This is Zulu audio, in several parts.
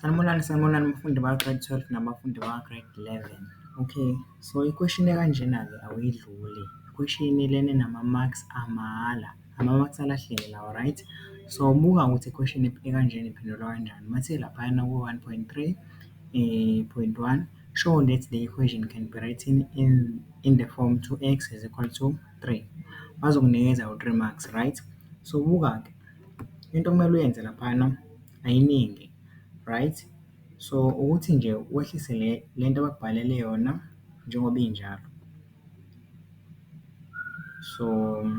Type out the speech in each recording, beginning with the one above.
Sanibonani bafundi ba-grade 12 nabafundi ba-grade 11. Okay, so i-question ekanjena-ke awuyidluli. I-question lena enama-marks amahhala, ama-marks alahleke lawa, right? So buka ukuthi i-question ekanjena iphendulwa kanjani. Mathe laphayana ku-1.3, point 1, show that the equation can be written in the form 2x is equal to 3. Bazokunikeza u-3 marks, right? So buka-ke, into okumele uyenze laphana ayiningi, right? So ukuthi nje wehlise lento abakubhalele yona njengoba injalo. So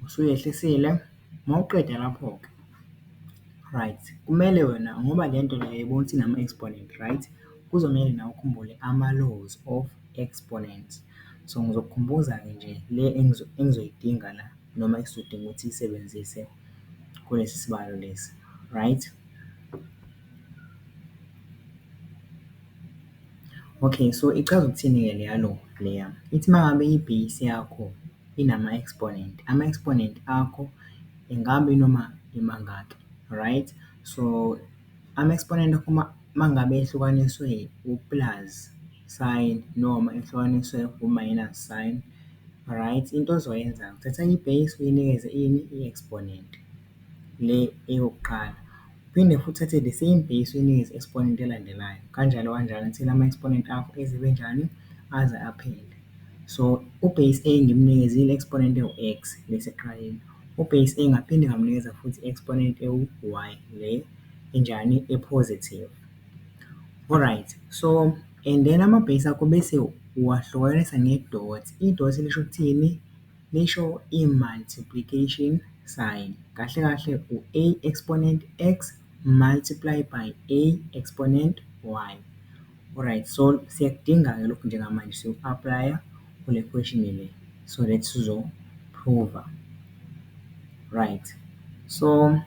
usuyehlisile, mawuqeda lapho-ke, right, kumele wena ngoba lento le yayibona ukuthi inama-exponent, right, kuzomele nawe ukhumbule ama-laws of exponents. So ngizokukhumbuza-ke nje le engizoyidinga la noma esizodinga ukuthi isebenzise kulesi sibalo lesi, right? Okay, so ichaza ukuthini-ke leya? Ithi uma ngabe i-base yakho inama-exponent, ama-exponent akho ingabe noma imangaki, right? So ama-exponent akho uma ngabe ehlukaniswe u-plus sign noma ehlukaniswe u-minus sign, right? Into ozoyenza uthatha i-base uyinikeze ini? I-exponent le eyokuqala. Uphinde futhi uthathe the same base uyinikeze i-exponent elandelayo, kanjalo kanjalo until ama-exponent akho eze njani? Aze aphele. So u-base A ngimnikezile i-exponent ewu-x lesekuqaleni. U-base A ngaphinde ngamnikeza futhi i-exponent ewu-y le enjani? E-positive. Alright, so and then ama-base akho bese uwahlukanisa nge-dot. I-dot lisho ukuthini? Lisho i-multiplication sign. Kahle kahle u-a exponent x multiply by a exponent y. Alright, so siyakudinga-ke lokhu njengamanje siyoku-apply-a kule question le so that sizo-prove-a. Right, so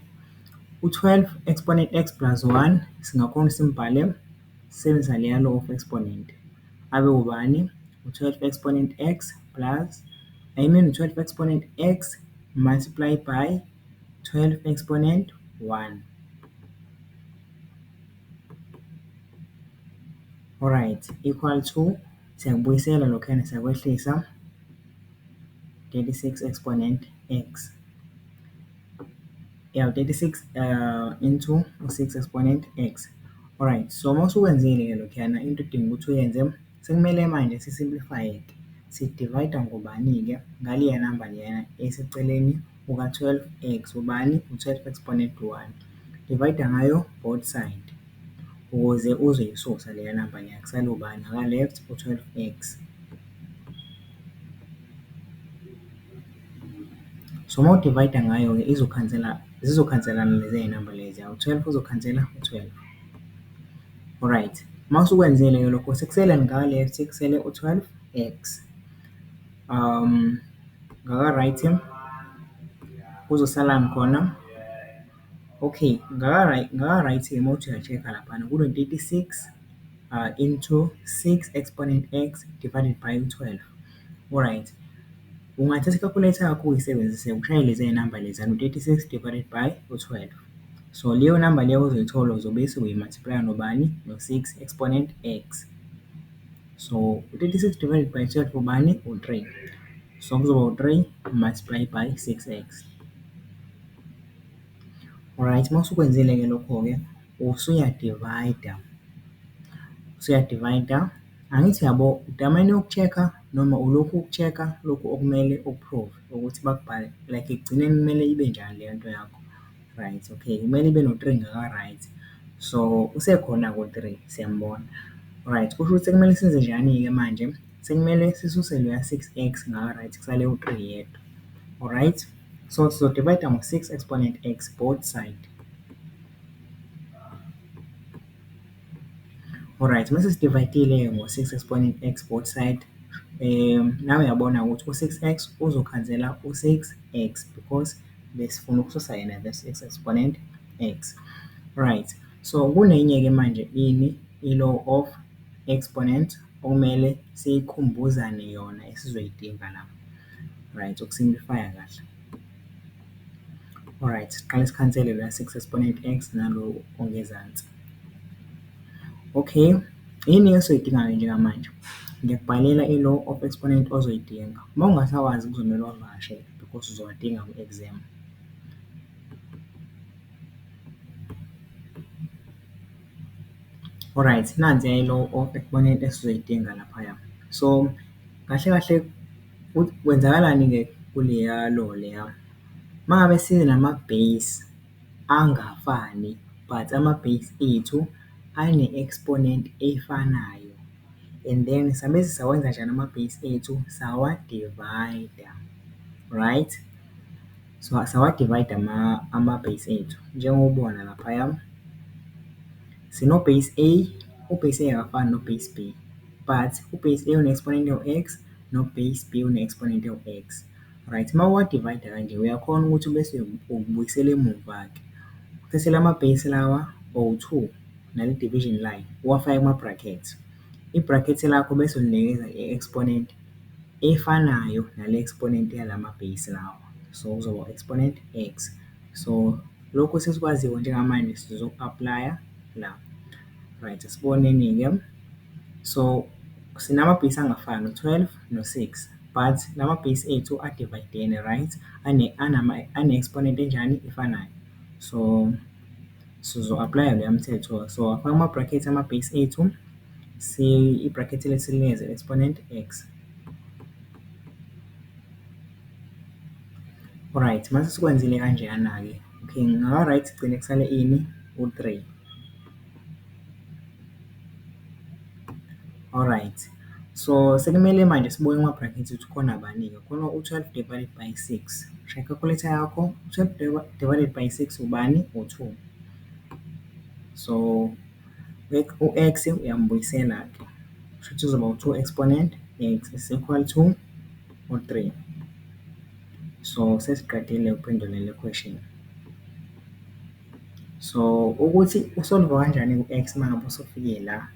u-12 exponent x plus 1 singakhona simbhale sisebenzisa leya law of exponent. Abe ubani? U-12 exponent x plus, u-12 exponent x multiply by 12 exponent 1. Alright, equal to, siyakubuyisela lokhuyana siyakwehlisa, 36 exponent x. Yeah, 36 into 6 exponent x. Alright, so mawusukwenzile-ke lokhuyana into udinga ukuthi uyenze, sekumele manje si-simplify-ke. Si-divide ngobani-ke? Ngaleya number leyana eseceleni kuka-12x, ubani? U-12 exponent 1. Divide ngayo both side ukuze uzoyisusa leya number leya, kusale ubani? Ngaka-left u-12x. So mawudivayida ngayo-ke zizokhanselana lezi y'namba lezi, u-12 uzokhansela u-12. Alright, mawusukwenzile-ke lokho sekusele ngaka-left kusele u-12x. Ngaka-right kuzosalani khona? Okay, ngaka-right-ke mawuthi uya-check-a laphana kuno-36 into 6 exponent x divided by u-12. Alright, ungathatha i-calculator yakho uyisebenzise ushaye lezi y'namba leziyana, u-36 divided by u-12. So leyo number leyo ozoyithola uzobe uyi-multiply nobani? No-6 exponent x. So u-36 divided by 12 ubani? U-3. So kuzoba u-3 multiply by 6x. Alright, mawusukwenzile-ke lokho-ke usuyadivayida. Angithi yabo udamane uku-check-a noma ulokhu uku-check-a lokhu okumele uku-prove ukuthi bakubhale like ekugcineni kumele ibe njani leyo nto yakho. Right, okay, kumele ibe no-3 ngaka-right. So usekhona-ke u-3, siyambona. Alright, kusho ukuthi sekumele senze njani-ke manje? Sekumele sisuse loya 6x ngaka-right kusale u-3 yedwa. Alright, so sizodivayida ngo-6 exponent x both side. Alright, mase sidivayidile ngo-6 exponent x both side, nawe uyabona ukuthi u-6x uzokhansela u-6x because besifuna ukususa yena the 6 exponent x. Right, so kunenye-ke manje ini i-law of exponent okumele siyikhumbuzane yona esizoyidinga la. Right, uku-simplify-a kahle. Alright, siqale sikhansele loya 6 exponent x nalo ongezansi. Okay, yini esoyidinga-ke njengamanje? Ngiyakubhalela i-law of exponent ozoyidinga. Uma ungasawazi kuzomele wavakashele because uzowadinga ku-exam. Alright, nansi i-law of exponent esizoyidinga laphaya. So, kahle kahle kwenzakalani-ke kuleya law leya? Uma ngabe sinama-base angafani but ama-base ethu ane-exponent efanayo and then sabe sawenza njani ama-base ethu? Sawadivayida, right? So, sawadivayida ama-base ethu njengobona laphaya. Sino-base A, u-base A akafani no-base B, but u-base A une-exponent ewu-x, no-base B une-exponent ewu-x. Right, uma uwadivayida kanje uyakhona ukuthi bese ubuyisela emuva-ke. Uthathe lama-base lawa owu-2 nale division line uwafake kuma-bracket. I-bracket lakho bese ulinikeza i-exponent efanayo nale exponent yalama-base lawa. So, kuzoba exponent x. So, lokhu sesikwazile njengamanje sizoku-aplaya la. Right, asiboneni-ke. So, sinama-base angafani, u-12 no-6, but lama-base ethu adivayidene, right? Ane-exponent enjani? Efanayo. So, sizo-aplaya loya mthetho. So, afaka ama-bracket ama-base ethu, i-bracket lethu silinikeze exponent x. Alright, mase sikwenzile kanjeyana-ke, okay, ngaka-right kugcine kusale ini? U-3. Alright, so sekumele manje sibuke kuma-bracket ukuthi khona bani-ke, khona u-12 divided by 6. Shaya i-calculator yakho, 12 divided by 6 ubani? U-2. So, u-x uyambuyisela-ke, kushuthi uzoba u-2 exponent x is equal to u-3. So, sesiqedile ukuphendula le question. So, ukuthi usolve kanjani ku-x uma ngabe usufike la,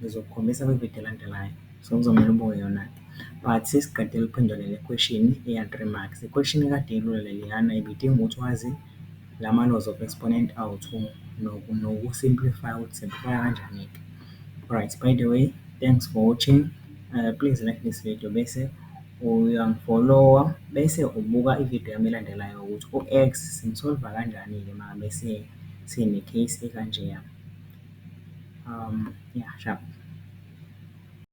ngizokukhombisa kwividiyo elandelayo. So, kuzomele ubuke yona-ke. But sesiqedile ukuphendula le question eya-3 marks. I-question ekade ilula leliyana ibidinga ukuthi wazi lama-laws of exponent awu-2 noku-simplify ukuthi simplify kanjani-ke. Alright, by the way, thanks for watching. Please like this video bese uyangifollowa bese ubuka ividiyo yami elandelayo ukuthi u-x simsolva kanjani-ke uma ngabe sine-case ekanjeya. Yeah, sharp.